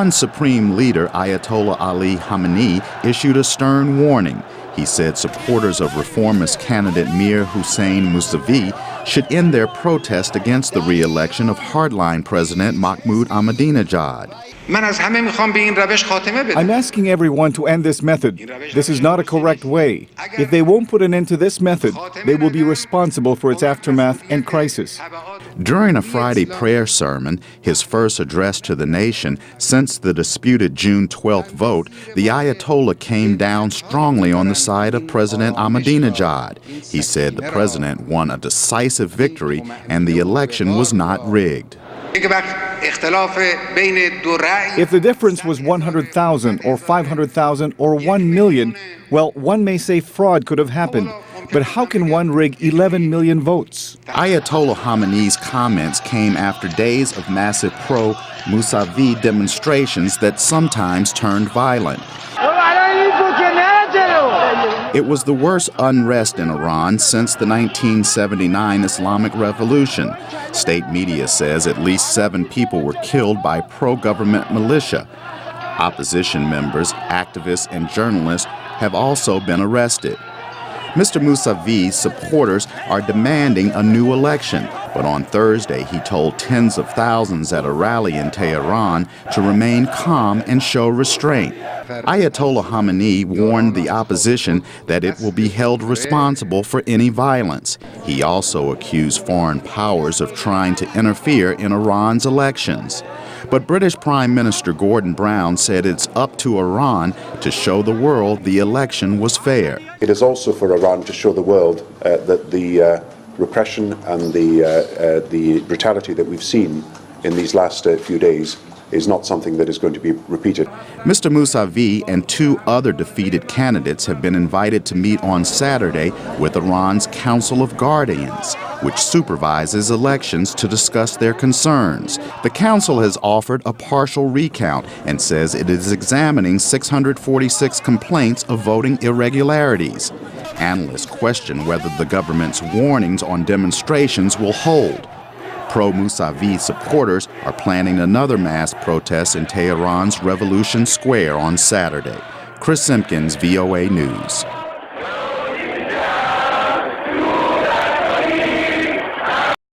Iran's supreme leader, Ayatollah Ali Khamenei, issued a stern warning. He said supporters of reformist candidate Mir Hossein Mousavi should end their protest against the re-election of hardline President Mahmoud Ahmadinejad. I'm asking everyone to end this method. This is not a correct way. If they won't put an end to this method, they will be responsible for its aftermath and crisis. During a Friday prayer sermon, his first address to the nation since the disputed June 12th vote, the Ayatollah came down strongly on the side of President Ahmadinejad. He said the president won a decisive victory and the election was not rigged. If the difference was 100,000 or 500,000 or 1 million, well, one may say fraud could have happened. But how can one rig 11 million votes? Ayatollah Khamenei's comments came after days of massive pro-Mousavi demonstrations that sometimes turned violent. It was the worst unrest in Iran since the 1979 Islamic Revolution. State media says at least 7 people were killed by pro-government militia. Opposition members, activists, and journalists have also been arrested. Mr. Mousavi's supporters are demanding a new election, but on Thursday he told tens of thousands at a rally in Tehran to remain calm and show restraint. Ayatollah Khamenei warned the opposition that it will be held responsible for any violence. He also accused foreign powers of trying to interfere in Iran's elections. But British Prime Minister Gordon Brown said it's up to Iran to show the world the election was fair. It is also for Iran to show the world that the repression and the brutality that we've seen in these last few days is not something that is going to be repeated. Mr. Mousavi and 2 other defeated candidates have been invited to meet on Saturday with Iran's Council of Guardians, which supervises elections, to discuss their concerns. The council has offered a partial recount and says it is examining 646 complaints of voting irregularities. Analysts question whether the government's warnings on demonstrations will hold. Pro-Mousavi supporters are planning another mass protest in Tehran's Revolution Square on Saturday. Chris Simkins, VOA News.